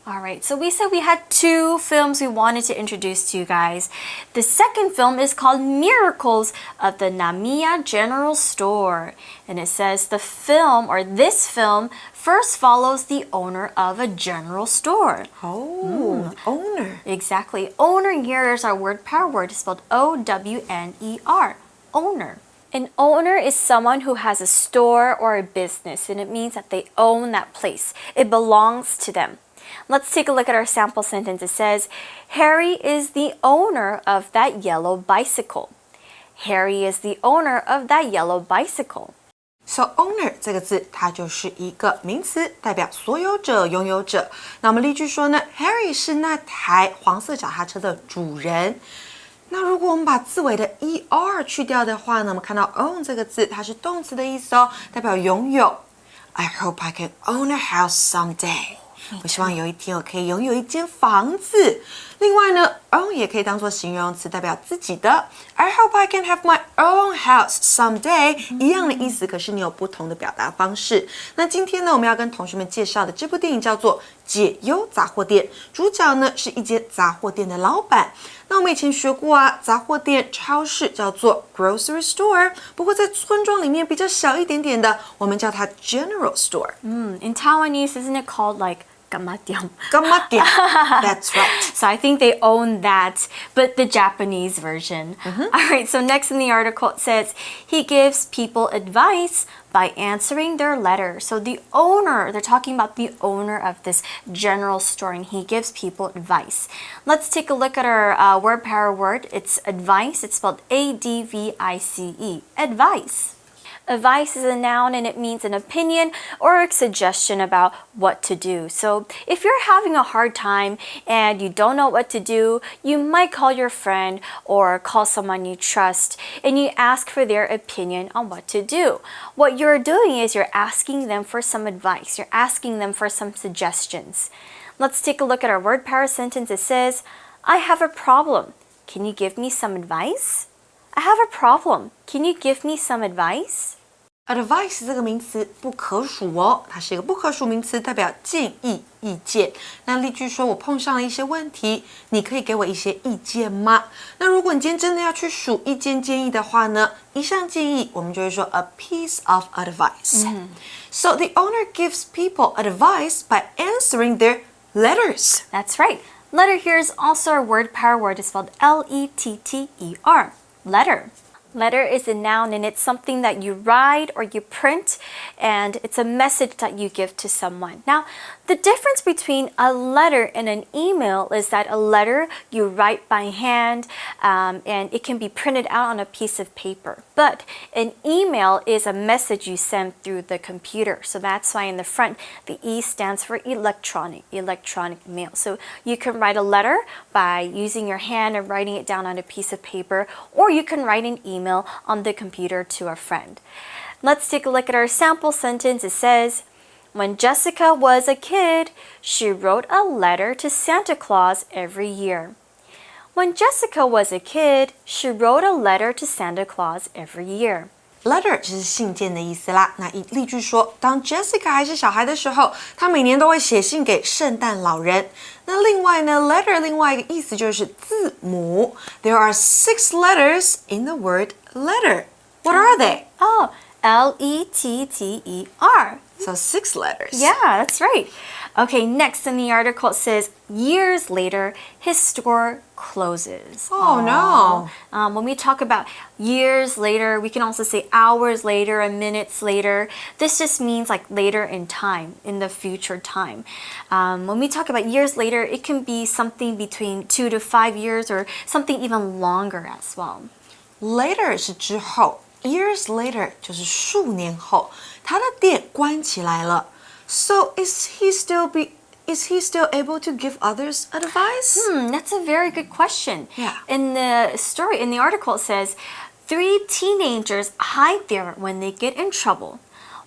Alright, so we said we had 2 films we wanted to introduce to you guys. The second film is called Miracles of the Namiya General Store. And it says the film, or this film, first follows the owner of a general store. Owner. Exactly. Owner here is our word power word. It's spelled O-W-N-E-R. Owner. An owner is someone who has a store or a business, and it means that they own that place. It belongs to them. Let's take a look at our sample sentence. It says, Harry is the owner of that yellow bicycle. Harry is the owner of that yellow bicycle. So owner 这个字，它就是一个名词，代表所有者、拥有者。那我们例句说呢 ，Harry 是那台黄色脚踏车的主人。那如果我们把字尾的 er 去掉的话呢，我们看到 own 这个字，它是动词的意思哦，代表拥有。I hope I can own a house someday. 我希望有一天我可以拥有一间房子。另外呢 own 也可以当作形容词，代表自己的。I hope I can have my own house someday. 一样的意思，可是你有不同的表达方式。那今天呢，我们要跟同学们介绍的这部电影叫做《解忧杂货店》，主角呢是一间杂货店的老板。那我们以前学过啊，杂货店、超市叫做 grocery store， 不过在村庄里面比较小一点点的，我们叫它 general store。In Taiwanese, isn't it called like gamadiam? Gamadiam. That's right. So I think they own that, but the Japanese version. All right, so next in the article it says, he gives people advice by answering their letter. So the owner, they're talking about the owner of this general store, and he gives people advice. Let's take a look at our word power word. It's advice. It's spelled A-D-V-I-C-E. Advice. Advice is a noun, and it means an opinion or a suggestion about what to do. So if you're having a hard time and you don't know what to do, you might call your friend or call someone you trust and you ask for their opinion on what to do. What you're doing is you're asking them for some advice. You're asking them for some suggestions. Let's take a look at our word power sentence. It says, I have a problem. Can you give me some advice? I have a problem. Can you give me some advice? Advice 这个名词不可数哦，它是一个不可数名词，代表建议、意见。那例句说，我碰上了一些问题，你可以给我一些意见吗？那如果你今天真的要去数意见建议的话呢，一项建议我们就会说 a piece of advice. So the owner gives people advice by answering their letters. That's right. Letter here is also a word power word. It's spelled L-E-T-T-E-R. Letter. Letter is a noun, and it's something that you write or you print, and it's a message that you give to someone. Now, the difference between a letter and an email is that a letter you write by hand, and it can be printed out on a piece of paper. But an email is a message you send through the computer. So that's why in the front, the E stands for electronic mail. So you can write a letter by using your hand and writing it down on a piece of paper, or you can write an email on the computer to a friend. Let's take a look at our sample sentence. It says, when Jessica was a kid, she wrote a letter to Santa Claus every year. When Jessica was a kid, she wrote a letter to Santa Claus every year. Letter 就是信件的意思啦。那以例句说，当 Jessica 还是小孩的时候，她每年都会写信给圣诞老人。那另外呢 ，letter 另外一个意思就是字母。There are 6 letters in the word letter. What are they? Oh, L-E-T-T-E-R. So 6 letters. Yeah, that's right. Okay, next in the article it says, years later, his store closes. Oh, no. When we talk about years later, we can also say hours later and minutes later. This just means like later in time, in the future time. When we talk about years later, it can be something between 2 to 5 years or something even longer as well. Later 是之后 ，years later 就是数年后，他的店关起来了。So is he still able to give others advice? That's a very good question. Yeah. In the story, in the article, it says 3 teenagers hide there when they get in trouble.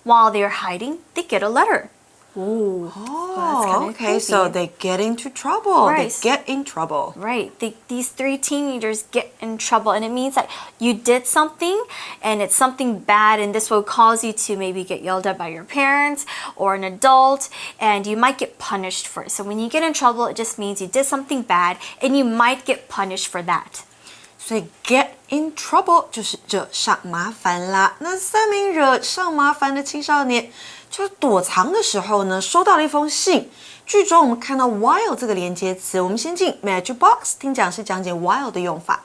While they're hiding, they get a letter. Ooh, Oh, okay, so they get into trouble. Right. They get in trouble. Right. These three teenagers get in trouble, and it means that you did something and it's something bad, and this will cause you to maybe get yelled at by your parents or an adult, and you might get punished for it. So when you get in trouble, it just means you did something bad and you might get punished for that. 所以 get in trouble 就是惹上麻烦啦。那3名惹上麻烦的青少年，就躲藏的时候呢，收到了一封信。句中我们看到 while 这个连接词，我们先进 Magic Box 听讲师讲解 while 的用法。